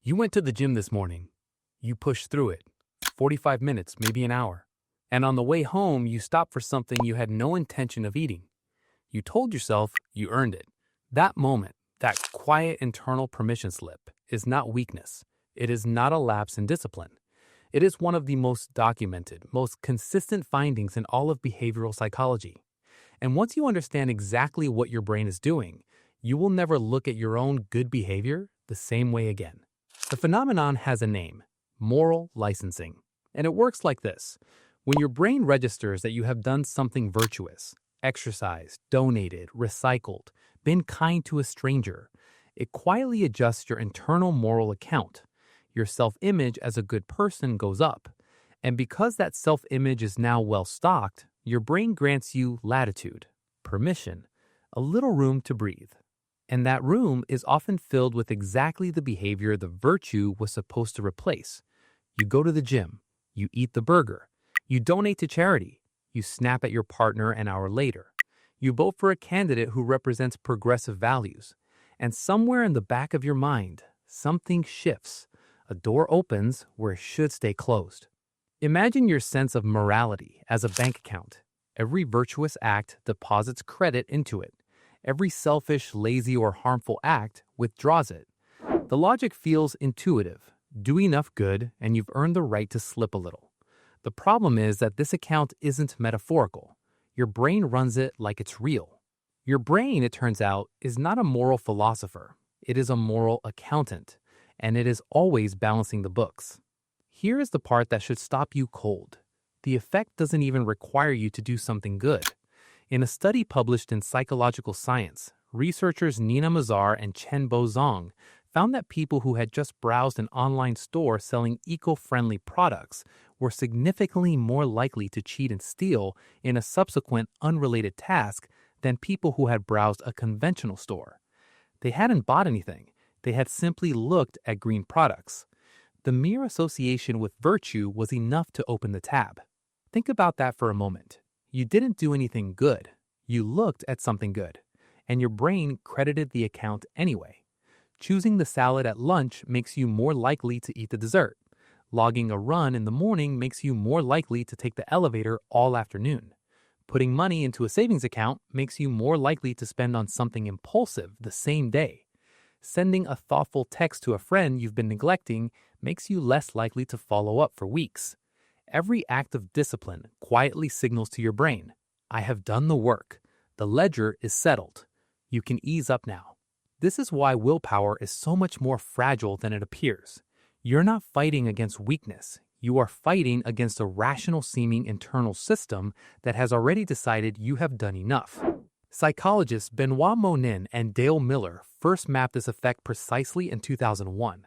You went to the gym this morning. You pushed through it. 45 minutes, maybe an hour. And on the way home, you stopped for something you had no intention of eating. You told yourself you earned it. That moment, that quiet internal permission slip, is not weakness. It is not a lapse in discipline. It is one of the most documented, most consistent findings in all of behavioral psychology. And once you understand exactly what your brain is doing, you will never look at your own good behavior the same way again. The phenomenon has a name: moral licensing. And it works like this. When your brain registers that you have done something virtuous, exercised, donated, recycled, been kind to a stranger, it quietly adjusts your internal moral account. Your self-image as a good person goes up. And because that self-image is now well stocked, your brain grants you latitude, permission, a little room to breathe. And that room is often filled with exactly the behavior the virtue was supposed to replace. You go to the gym, you eat the burger, you donate to charity, you snap at your partner an hour later, you vote for a candidate who represents progressive values. And somewhere in the back of your mind, something shifts. A door opens where it should stay closed. Imagine your sense of morality as a bank account. Every virtuous act deposits credit into it. Every selfish, lazy, or harmful act withdraws it. The logic feels intuitive. Do enough good, and you've earned the right to slip a little. The problem is that this account isn't metaphorical. Your brain runs it like it's real. Your brain, it turns out, is not a moral philosopher. It is a moral accountant, and it is always balancing the books. Here is the part that should stop you cold. The effect doesn't even require you to do something good. In a study published in Psychological Science, researchers Nina Mazar and Chen-Bo Zhang found that people who had just browsed an online store selling eco-friendly products were significantly more likely to cheat and steal in a subsequent unrelated task than people who had browsed a conventional store. They hadn't bought anything. They had simply looked at green products. The mere association with virtue was enough to open the tab. Think about that for a moment. You didn't do anything good. You looked at something good, and your brain credited the account anyway. Choosing the salad at lunch makes you more likely to eat the dessert. Logging a run in the morning makes you more likely to take the elevator all afternoon. Putting money into a savings account makes you more likely to spend on something impulsive the same day. Sending a thoughtful text to a friend you've been neglecting makes you less likely to follow up for weeks. Every act of discipline quietly signals to your brain, I have done the work. The ledger is settled. You can ease up now. This is why willpower is so much more fragile than it appears. You're not fighting against weakness. You are fighting against a rational-seeming internal system that has already decided you have done enough. Psychologists Benoit Monin and Dale Miller first mapped this effect precisely in 2001.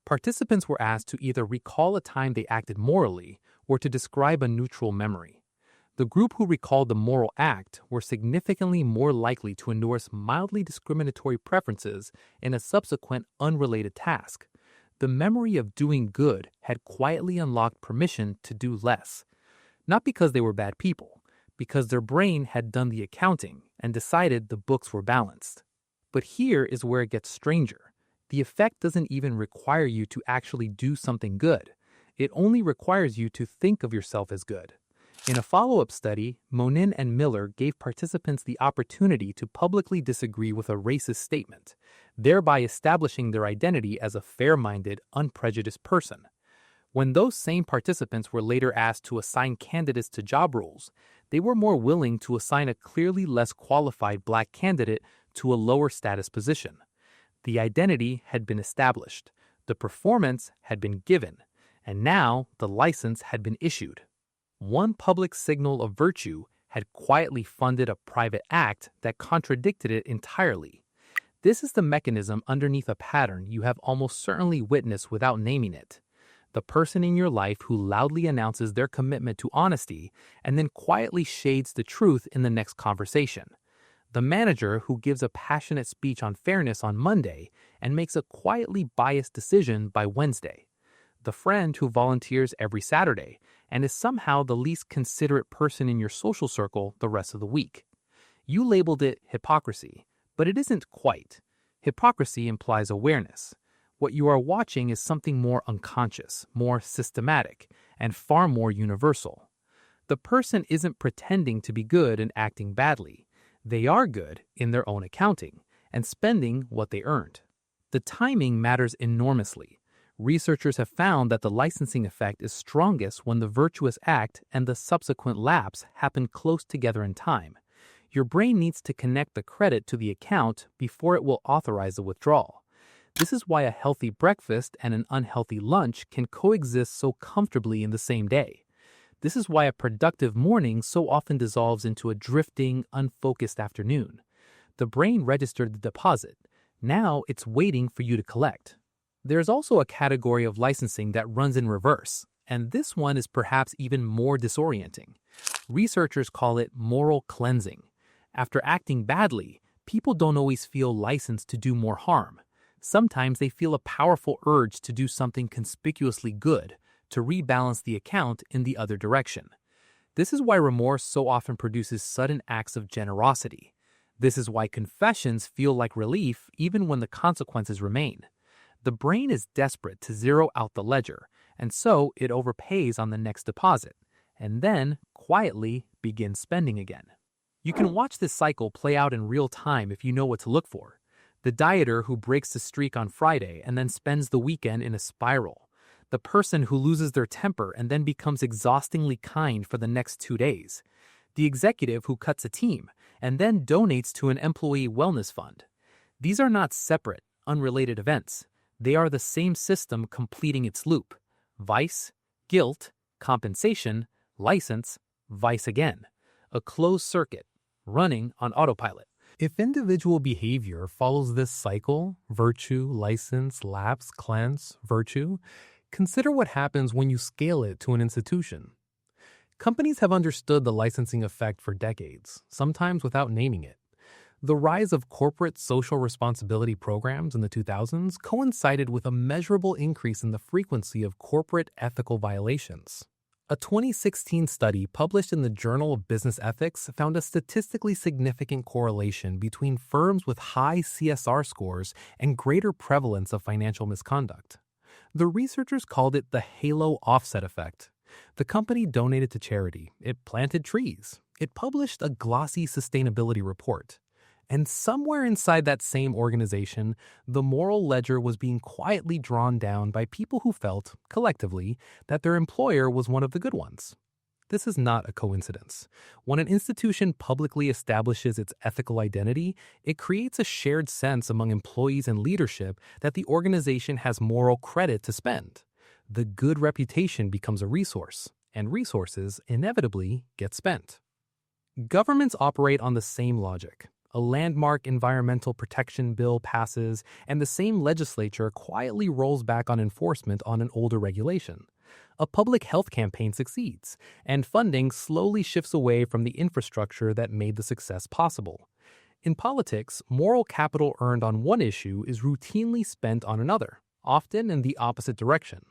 Participants were asked to either recall a time they acted morally or to describe a neutral memory. The group who recalled the moral act were significantly more likely to endorse mildly discriminatory preferences in a subsequent unrelated task. The memory of doing good had quietly unlocked permission to do less. Not because they were bad people, because their brain had done the accounting and decided the books were balanced. But here is where it gets stranger. The effect doesn't even require you to actually do something good. It only requires you to think of yourself as good. In a follow-up study, Monin and Miller gave participants the opportunity to publicly disagree with a racist statement, thereby establishing their identity as a fair-minded, unprejudiced person. When those same participants were later asked to assign candidates to job roles, they were more willing to assign a clearly less qualified black candidate to a lower status position. The identity had been established, the performance had been given, and now the license had been issued. One public signal of virtue had quietly funded a private act that contradicted it entirely. This is the mechanism underneath a pattern you have almost certainly witnessed without naming it. The person in your life who loudly announces their commitment to honesty and then quietly shades the truth in the next conversation. The manager who gives a passionate speech on fairness on Monday and makes a quietly biased decision by Wednesday. The friend who volunteers every Saturday and is somehow the least considerate person in your social circle the rest of the week. You labeled it hypocrisy, but it isn't quite. Hypocrisy implies awareness. What you are watching is something more unconscious, more systematic, and far more universal. The person isn't pretending to be good and acting badly. They are good in their own accounting and spending what they earned. The timing matters enormously. Researchers have found that the licensing effect is strongest when the virtuous act and the subsequent lapse happen close together in time. Your brain needs to connect the credit to the account before it will authorize the withdrawal. This is why a healthy breakfast and an unhealthy lunch can coexist so comfortably in the same day. This is why a productive morning so often dissolves into a drifting, unfocused afternoon. The brain registered the deposit. Now it's waiting for you to collect. There's also a category of licensing that runs in reverse, and this one is perhaps even more disorienting. Researchers call it moral cleansing. After acting badly, people don't always feel licensed to do more harm. Sometimes they feel a powerful urge to do something conspicuously good, to rebalance the account in the other direction. This is why remorse so often produces sudden acts of generosity. This is why confessions feel like relief even when the consequences remain. The brain is desperate to zero out the ledger, and so it overpays on the next deposit, and then, quietly, begins spending again. You can watch this cycle play out in real time if you know what to look for. The dieter who breaks the streak on Friday and then spends the weekend in a spiral. The person who loses their temper and then becomes exhaustingly kind for the next 2 days. The executive who cuts a team and then donates to an employee wellness fund. These are not separate, unrelated events. They are the same system completing its loop. Vice, guilt, compensation, license, vice again. A closed circuit, running on autopilot. If individual behavior follows this cycle, virtue, license, lapse, cleanse, virtue, consider what happens when you scale it to an institution. Companies have understood the licensing effect for decades, sometimes without naming it. The rise of corporate social responsibility programs in the 2000s coincided with a measurable increase in the frequency of corporate ethical violations. A 2016 study published in the Journal of Business Ethics found a statistically significant correlation between firms with high CSR scores and greater prevalence of financial misconduct. The researchers called it the halo offset effect. The company donated to charity, it planted trees, it published a glossy sustainability report. And somewhere inside that same organization, the moral ledger was being quietly drawn down by people who felt, collectively, that their employer was one of the good ones. This is not a coincidence. When an institution publicly establishes its ethical identity, it creates a shared sense among employees and leadership that the organization has moral credit to spend. The good reputation becomes a resource, and resources inevitably get spent. Governments operate on the same logic. A landmark environmental protection bill passes, and the same legislature quietly rolls back on enforcement on an older regulation. A public health campaign succeeds, and funding slowly shifts away from the infrastructure that made the success possible. In politics, moral capital earned on one issue is routinely spent on another, often in the opposite direction.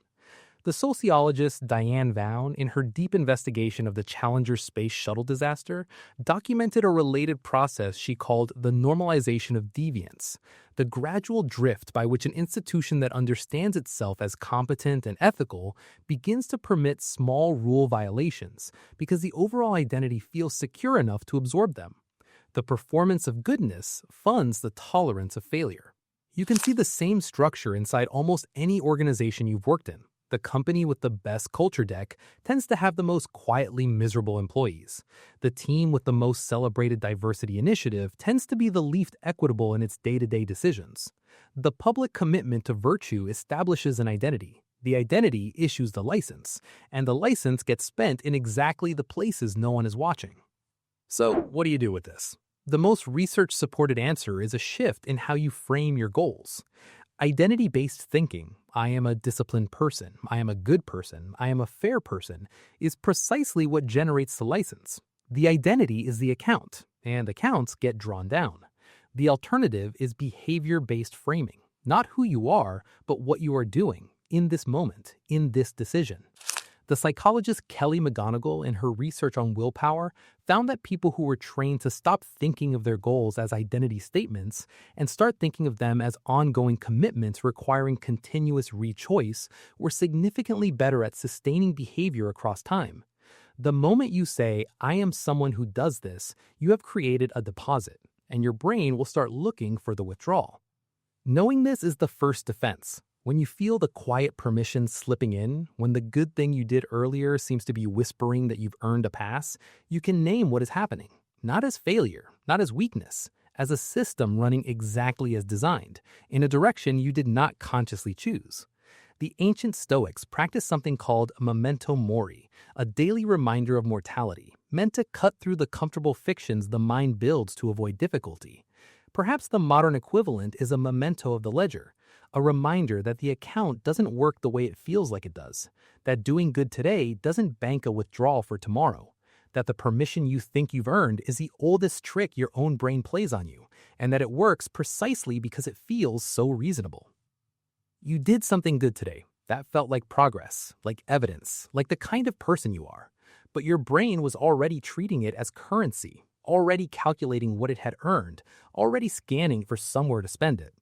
The sociologist Diane Vaughan, in her deep investigation of the Challenger space shuttle disaster, documented a related process she called the normalization of deviance, the gradual drift by which an institution that understands itself as competent and ethical begins to permit small rule violations because the overall identity feels secure enough to absorb them. The performance of goodness funds the tolerance of failure. You can see the same structure inside almost any organization you've worked in. The company with the best culture deck tends to have the most quietly miserable employees. The team with the most celebrated diversity initiative tends to be the least equitable in its day-to-day decisions. The public commitment to virtue establishes an identity. The identity issues the license, and the license gets spent in exactly the places no one is watching. So, what do you do with this? The most research-supported answer is a shift in how you frame your goals. Identity-based thinking, I am a disciplined person, I am a good person, I am a fair person, is precisely what generates the license. The identity is the account, and accounts get drawn down. The alternative is behavior-based framing, not who you are, but what you are doing, in this moment, in this decision. The The psychologist Kelly McGonigal, in her research on willpower, found that people who were trained to stop thinking of their goals as identity statements and start thinking of them as ongoing commitments requiring continuous re-choice were significantly better at sustaining behavior across time. The moment you say, I am someone who does this, you have created a deposit, and your brain will start looking for the withdrawal. Knowing this is the first defense. When you feel the quiet permission slipping in, when the good thing you did earlier seems to be whispering that you've earned a pass, you can name what is happening, not as failure, not as weakness, as a system running exactly as designed, in a direction you did not consciously choose. The ancient Stoics practiced something called memento mori, a daily reminder of mortality, meant to cut through the comfortable fictions the mind builds to avoid difficulty. Perhaps the modern equivalent is a memento of the ledger, a reminder that the account doesn't work the way it feels like it does, that doing good today doesn't bank a withdrawal for tomorrow, that the permission you think you've earned is the oldest trick your own brain plays on you, and that it works precisely because it feels so reasonable. You did something good today. That felt like progress, like evidence, like the kind of person you are. But your brain was already treating it as currency, already calculating what it had earned, already scanning for somewhere to spend it.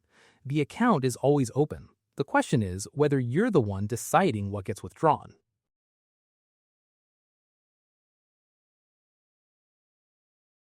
The account is always open. The question is whether you're the one deciding what gets withdrawn.